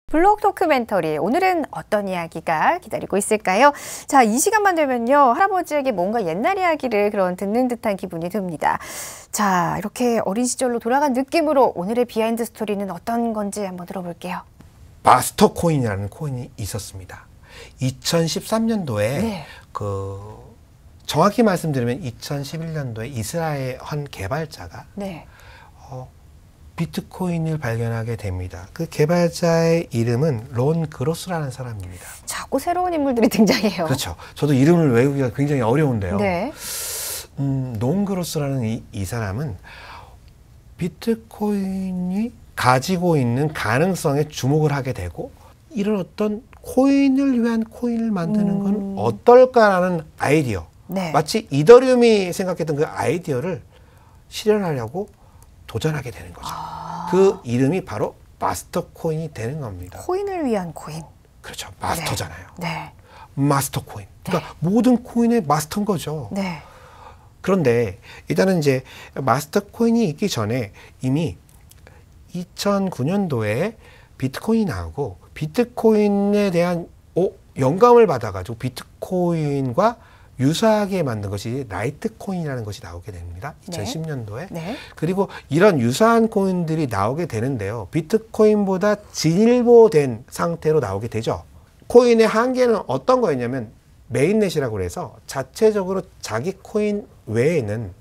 블록 토크멘터리, 오늘은 어떤 이야기가 기다리고 있을까요? 자, 이 시간만 되면요, 할아버지에게 뭔가 옛날 이야기를 듣는 듯한 기분이 듭니다. 자, 이렇게 어린 시절로 돌아간 느낌으로 오늘의 비하인드 스토리는 어떤 건지 한번 들어볼게요. 마스터 코인이라는 코인이 있었습니다. 2013년도에 정확히 말씀드리면 2011년도에 이스라엘 한 개발자가 비트코인을 발견하게 됩니다. 그 개발자의 이름은 론 그로스라는 사람입니다. 자꾸 새로운 인물들이 등장해요. 그렇죠. 저도 이름을 외우기가 굉장히 어려운데요. 네. 론 그로스라는 이 사람은 비트코인이 가지고 있는 가능성에 주목을 하게 되고, 이런 어떤 코인을 위한 코인을 만드는 건 어떨까라는 아이디어, 마치 이더리움이 생각했던 그 아이디어를 실현하려고 도전하게 되는 거죠. 그 이름이 바로 마스터 코인이 되는 겁니다. 코인을 위한 코인. 그렇죠. 마스터잖아요. 네. 마스터 코인. 그러니까 모든 코인의 마스터인 거죠. 네. 그런데 일단은 이제 마스터 코인이 있기 전에 이미 2009년도에 비트코인이 나오고, 비트코인에 대한 영감을 받아가지고 비트코인과 유사하게 만든 것이 라이트코인이라는 것이 나오게 됩니다. 2010년도에. 네. 그리고 이런 유사한 코인들이 나오게 되는데요. 비트코인보다 진일보된 상태로 나오게 되죠. 코인의 한계는 어떤 거였냐면 메인넷이라고 그래서 자체적으로 자기 코인 외에는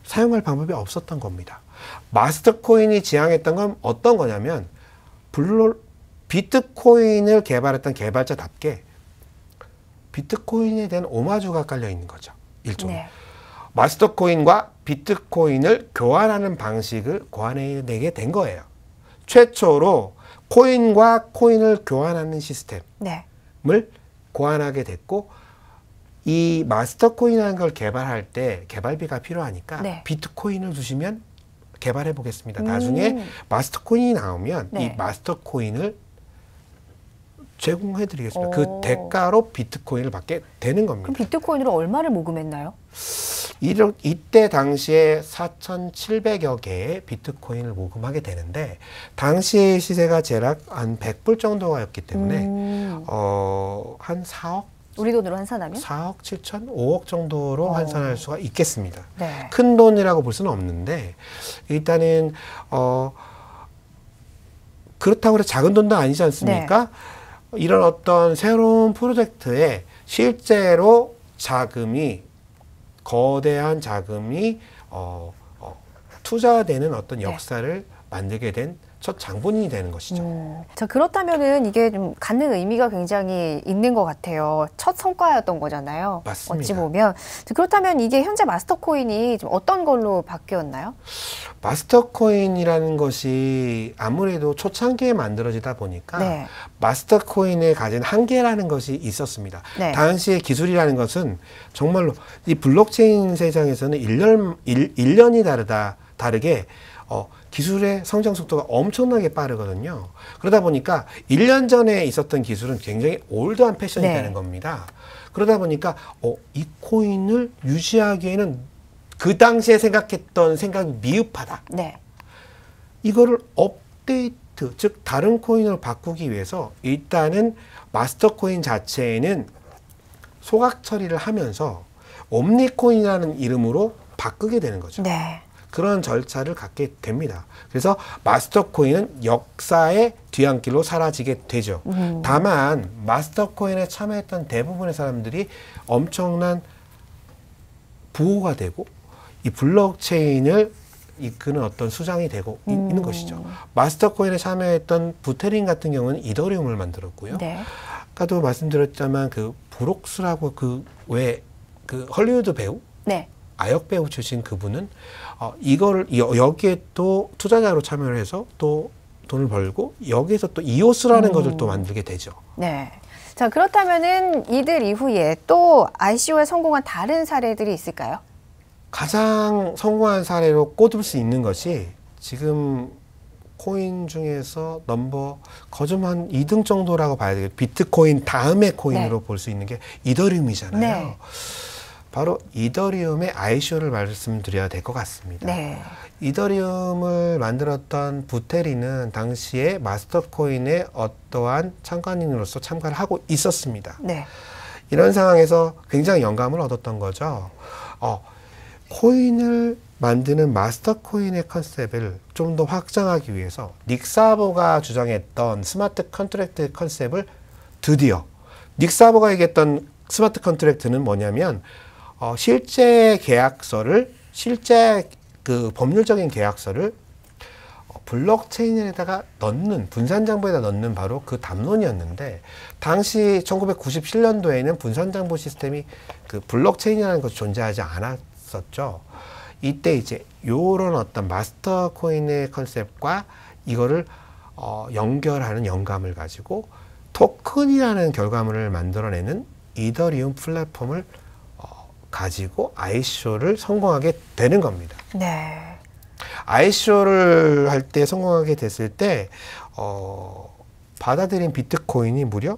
사용할 방법이 없었던 겁니다. 마스터 코인이 지향했던 건 어떤 거냐면 비트코인을 개발했던 개발자답게 비트코인에 대한 오마주가 깔려 있는 거죠. 일종의. 마스터 코인과 비트코인을 교환하는 방식을 고안해내게 된 거예요. 최초로 코인과 코인을 교환하는 시스템을 고안하게 됐고, 이 마스터 코인이라는 걸 개발할 때 개발비가 필요하니까 비트코인을 주시면 개발해 보겠습니다. 나중에 마스터 코인이 나오면 이 마스터 코인을 제공해 드리겠습니다. 그 대가로 비트코인을 받게 되는 겁니다. 그럼 비트코인으로 얼마를 모금했나요? 이때 당시에 4,700여 개의 비트코인을 모금하게 되는데, 당시의 시세가 대략 한 100불 정도였기 때문에 한 4억? 우리 돈으로 환산하면? 4억 7천, 5억 정도로 환산할 수가 있겠습니다. 네. 큰 돈이라고 볼 수는 없는데, 일단은 그렇다고 해서 작은 돈도 아니지 않습니까? 이런 어떤 새로운 프로젝트에 실제로 거대한 자금이 투자되는 어떤 역사를 만들게 된 첫 장본인이 되는 것이죠. 자, 그렇다면은 이게 좀 갖는 의미가 굉장히 있는 것 같아요. 첫 성과였던 거잖아요. 맞습니다. 어찌 보면. 그렇다면 이게 현재 마스터 코인이 좀 어떤 걸로 바뀌었나요? 마스터 코인이라는 것이 아무래도 초창기에 만들어지다 보니까 마스터 코인에 가진 한계라는 것이 있었습니다. 당시의 기술이라는 것은 정말로 이 블록체인 세상에서는 1년이 다르게 기술의 성장 속도가 엄청나게 빠르거든요. 그러다 보니까 1년 전에 있었던 기술은 굉장히 올드한 패션이 되는 겁니다. 그러다 보니까 이 코인을 유지하기에는 그 당시에 생각했던 생각이 미흡하다. 이거를 업데이트, 즉 다른 코인으로 바꾸기 위해서 일단은 마스터 코인 자체에는 소각 처리를 하면서 옴니코인이라는 이름으로 바꾸게 되는 거죠. 그런 절차를 갖게 됩니다. 그래서 마스터 코인은 역사의 뒤안길로 사라지게 되죠. 다만 마스터 코인에 참여했던 대부분의 사람들이 엄청난 부호가 되고 이 블록체인을 이끄는 어떤 수장이 되고 있는 것이죠. 마스터 코인에 참여했던 부테린 같은 경우는 이더리움을 만들었고요. 아까도 말씀드렸지만 그 브록스라고 그 헐리우드 배우? 아역 배우 출신 그분은 여기에 또 투자자로 참여를 해서 또 돈을 벌고, 여기에서 또 이오스라는 것을 또 만들게 되죠. 자, 그렇다면은 이들 이후에 또 ICO에 성공한 다른 사례들이 있을까요? 가장 성공한 사례로 꼽을 수 있는 것이 지금 코인 중에서 거좀 한 2등 정도라고 봐야 되겠죠. 비트코인 다음의 코인으로 볼 수 있는 게 이더리움이잖아요. 바로 이더리움의 ICO를 말씀드려야 될 것 같습니다. 네. 이더리움을 만들었던 부테리는 당시에 마스터코인의 어떠한 참관인으로서 참가를 하고 있었습니다. 네. 이런 상황에서 굉장히 영감을 얻었던 거죠. 코인을 만드는 마스터코인의 컨셉을 좀 더 확장하기 위해서 닉 사보가 주장했던 스마트 컨트랙트 컨셉을 드디어 닉 사보가 얘기했던 스마트 컨트랙트는 뭐냐면 실제 그 법률적인 계약서를 블록체인에다가 넣는, 분산장부에다 넣는 바로 그 담론이었는데, 당시 1997년도에는 분산장부 시스템이 그 블록체인이라는 것이 존재하지 않았었죠. 이때 이제 요런 어떤 마스터 코인의 컨셉과 이거를 연결하는 영감을 가지고 토큰이라는 결과물을 만들어내는 이더리움 플랫폼을 가지고 ICO를 성공하게 되는 겁니다. 네. ICO를 할 때 성공하게 됐을 때 받아들인 비트코인이 무려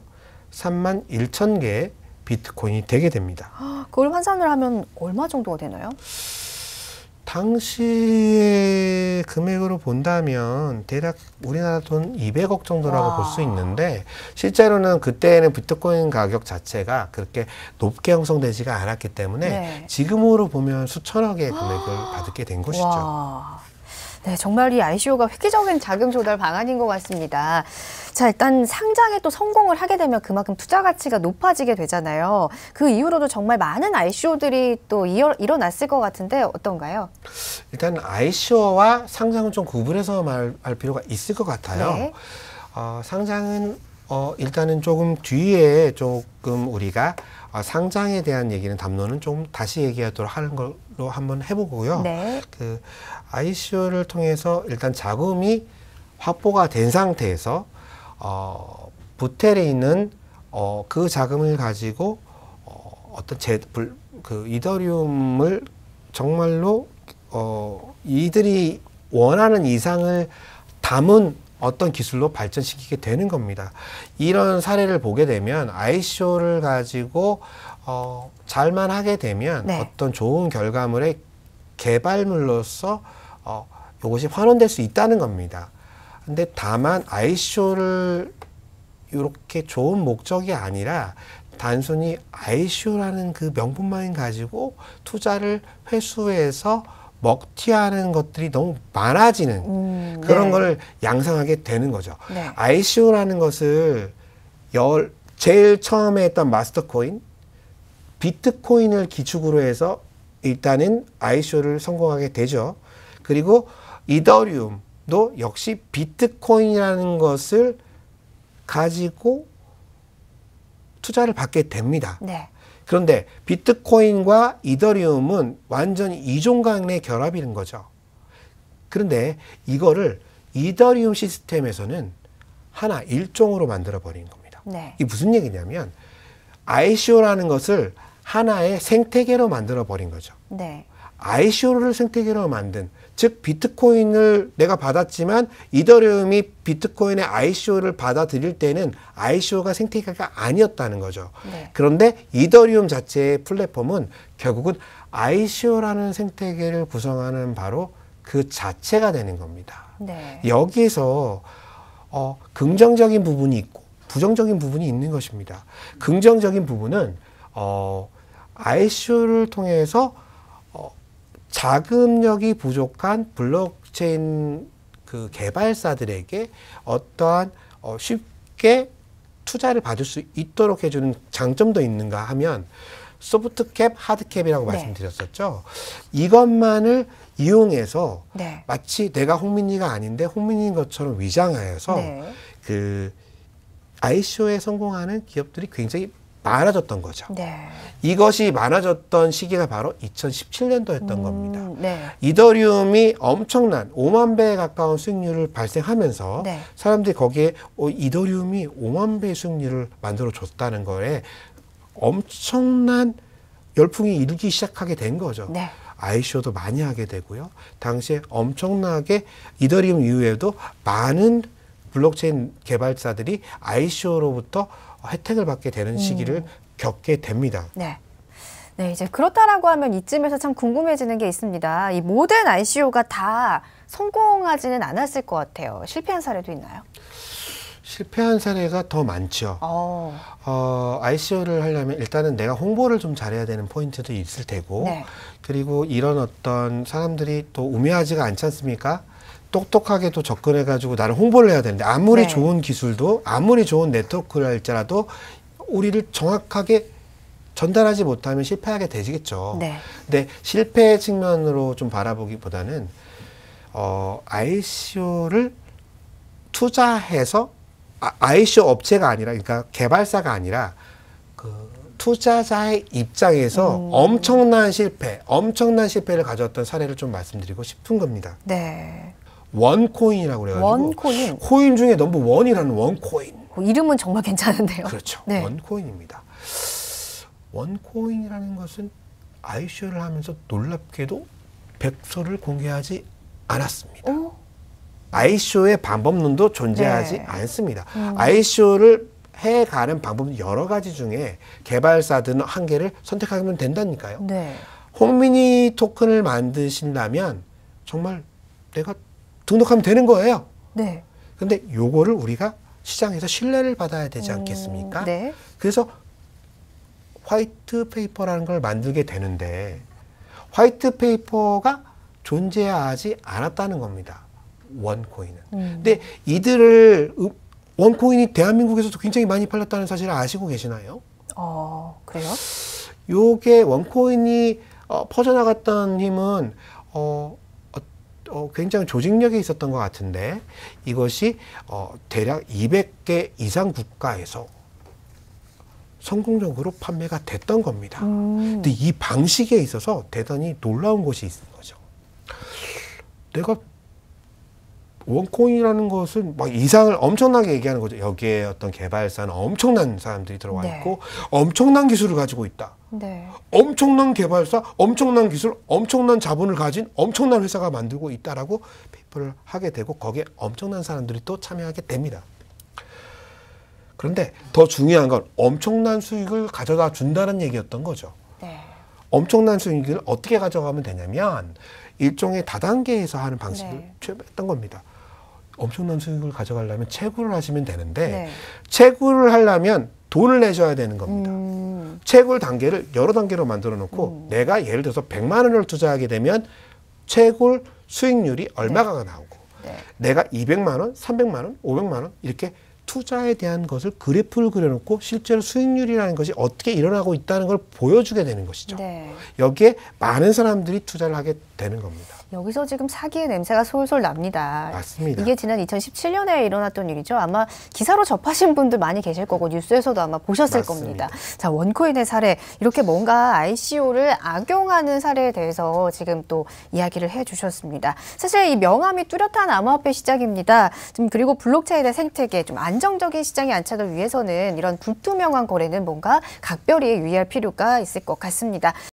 31,000개의 비트코인이 되게 됩니다. 그걸 환산을 하면 얼마 정도가 되나요? 당시의 금액으로 본다면 대략 우리나라 돈 200억 정도라고 볼 수 있는데, 실제로는 그때는 비트코인 가격 자체가 그렇게 높게 형성되지가 않았기 때문에 네. 지금으로 보면 수천억의 금액을 받게 된 것이죠. 와. 네, 정말 이 ICO가 획기적인 자금 조달 방안인 것 같습니다. 자, 일단 상장에 또 성공을 하게 되면 그만큼 투자 가치가 높아지게 되잖아요. 그 이후로도 정말 많은 ICO들이 또 일어났을 것 같은데 어떤가요? 일단 ICO와 상장은 좀 구분해서 말할 필요가 있을 것 같아요. 네. 상장은 일단은 조금 뒤에 조금 우리가 상장에 대한 얘기는 담론은 좀 다시 얘기하도록 하는 걸로 한번 해보고요. 네. 그 ICO를 통해서 일단 자금이 확보가 된 상태에서 부테리는 그 자금을 가지고 어떤 그 이더리움을 정말로 이들이 원하는 이상을 담은 어떤 기술로 발전시키게 되는 겁니다. 이런 사례를 보게 되면 ICO를 가지고 잘만 하게 되면 네. 어떤 좋은 결과물의 개발물로서 이것이 환원될 수 있다는 겁니다. 근데 다만 ICO를 이렇게 좋은 목적이 아니라 단순히 ICO라는 그 명분만 가지고 투자를 회수해서 먹튀하는 것들이 너무 많아지는 그런 네. 거를 양상하게 되는 거죠. 네. ICO라는 것을 제일 처음에 했던 마스터코인, 비트코인을 기축으로 해서 일단은 ICO를 성공하게 되죠. 그리고 이더리움도 역시 비트코인이라는 것을 가지고 투자를 받게 됩니다. 네. 그런데 비트코인과 이더리움은 완전히 이종 간의 결합인 거죠. 그런데 이거를 이더리움 시스템에서는 하나 일종으로 만들어 버린 겁니다. 네. 이게 무슨 얘기냐면 ICO라는 것을 하나의 생태계로 만들어 버린 거죠. 네. ICO를 생태계로 만든, 즉 비트코인을 내가 받았지만 이더리움이 비트코인의 ICO를 받아들일 때는 ICO가 생태계가 아니었다는 거죠. 네. 그런데 이더리움 자체의 플랫폼은 결국은 ICO라는 생태계를 구성하는 바로 그 자체가 되는 겁니다. 네. 여기에서 긍정적인 부분이 있고 부정적인 부분이 있는 것입니다. 긍정적인 부분은 ICO를 통해서 자금력이 부족한 블록체인 그 개발사들에게 어떠한 쉽게 투자를 받을 수 있도록 해주는 장점도 있는가 하면 소프트캡, 하드캡이라고 네. 말씀드렸었죠. 이것만을 이용해서 네. 마치 내가 홍민희가 아닌데 홍민희인 것처럼 위장하여서 네. 그 ICO에 성공하는 기업들이 굉장히 많아졌던 거죠. 네. 이것이 많아졌던 시기가 바로 2017년도였던 겁니다. 네. 이더리움이 엄청난 5만 배에 가까운 수익률을 발생하면서 네. 사람들이 거기에 이더리움이 5만 배의 수익률을 만들어 줬다는 거에 엄청난 열풍이 일기 시작하게 된 거죠. 네. ICO도 많이 하게 되고요. 당시에 엄청나게 이더리움 이후에도 많은 블록체인 개발사들이 ICO로부터 혜택을 받게 되는 시기를 겪게 됩니다. 네. 네, 이제 그렇다라고 하면 이쯤에서 참 궁금해지는 게 있습니다. 이 모든 ICO가 다 성공하지는 않았을 것 같아요. 실패한 사례도 있나요? 실패한 사례가 더 많죠. ICO를 하려면 일단은 내가 홍보를 좀 잘해야 되는 포인트도 있을 테고, 네. 그리고 이런 어떤 사람들이 또 우매하지가 않지 않습니까? 똑똑하게 또 접근해가지고 나를 홍보를 해야 되는데, 아무리 네. 좋은 기술도, 아무리 좋은 네트워크를 할지라도 우리를 정확하게 전달하지 못하면 실패하게 되시겠죠. 네. 근데 실패 측면으로 좀 바라보기보다는 ICO를 투자해서 ICO 업체가 아니라, 그러니까 개발사가 아니라 그 투자자의 입장에서 엄청난 실패를 가져왔던 사례를 좀 말씀드리고 싶은 겁니다. 네. 원코인이라고 그래가지고 원코인. 코인 중에 넘버 원이라는 원코인. 이름은 정말 괜찮은데요. 그렇죠. 네. 원코인입니다. 원코인이라는 것은 ICO를 하면서 놀랍게도 백서를 공개하지 않았습니다. ICO의 방법론도 존재하지 네. 않습니다. ICO를 해가는 방법은 여러 가지 중에 개발사들은 한 개를 선택하면 된다니까요. 네. 홈미니 토큰을 만드신다면 정말 내가 등록하면 되는 거예요. 네. 근데 요거를 우리가 시장에서 신뢰를 받아야 되지 않겠습니까? 네. 그래서 화이트 페이퍼라는 걸 만들게 되는데 화이트 페이퍼가 존재하지 않았다는 겁니다. 원코인은. 근데 이들을 원코인이 대한민국에서도 굉장히 많이 팔렸다는 사실을 아시고 계시나요? 그래요? 요게 원코인이 퍼져나갔던 힘은 굉장히 조직력이 있었던 것 같은데 이것이 대략 200개 이상 국가에서 성공적으로 판매가 됐던 겁니다. 근데 이 방식에 있어서 대단히 놀라운 것이 있는 거죠. 내가 원코인이라는 것은 막 이상을 엄청나게 얘기하는 거죠. 여기에 어떤 개발사는 엄청난 사람들이 들어와 있고 네. 엄청난 기술을 가지고 있다. 네. 엄청난 개발사, 엄청난 기술, 엄청난 자본을 가진 엄청난 회사가 만들고 있다라고 페이퍼를 하게 되고 거기에 엄청난 사람들이 또 참여하게 됩니다. 그런데 더 중요한 건 엄청난 수익을 가져다 준다는 얘기였던 거죠. 네. 엄청난 수익을 어떻게 가져가면 되냐면 일종의 다단계에서 하는 방식을 네. 취업했던 겁니다. 엄청난 수익을 가져가려면 채굴을 하시면 되는데 네. 채굴을 하려면 돈을 내셔야 되는 겁니다. 채굴 단계를 여러 단계로 만들어 놓고 내가 예를 들어서 100만 원을 투자하게 되면 채굴 수익률이 얼마가 네. 나오고 네. 내가 200만 원, 300만 원, 500만 원 이렇게 투자에 대한 것을 그래프를 그려놓고 실제로 수익률이라는 것이 어떻게 일어나고 있다는 걸 보여주게 되는 것이죠. 네. 여기에 많은 사람들이 투자를 하게 되는 겁니다. 여기서 지금 사기의 냄새가 솔솔 납니다. 맞습니다. 이게 지난 2017년에 일어났던 일이죠. 아마 기사로 접하신 분들 많이 계실 거고 뉴스에서도 아마 보셨을 맞습니다. 겁니다. 자, 원코인의 사례, 이렇게 뭔가 ICO를 악용하는 사례에 대해서 지금 또 이야기를 해주셨습니다. 사실 이 명암이 뚜렷한 암호화폐 시장입니다. 좀 그리고 블록체인의 생태계, 좀 안정적인 시장의 안착을 위해서는 이런 불투명한 거래는 뭔가 각별히 유의할 필요가 있을 것 같습니다.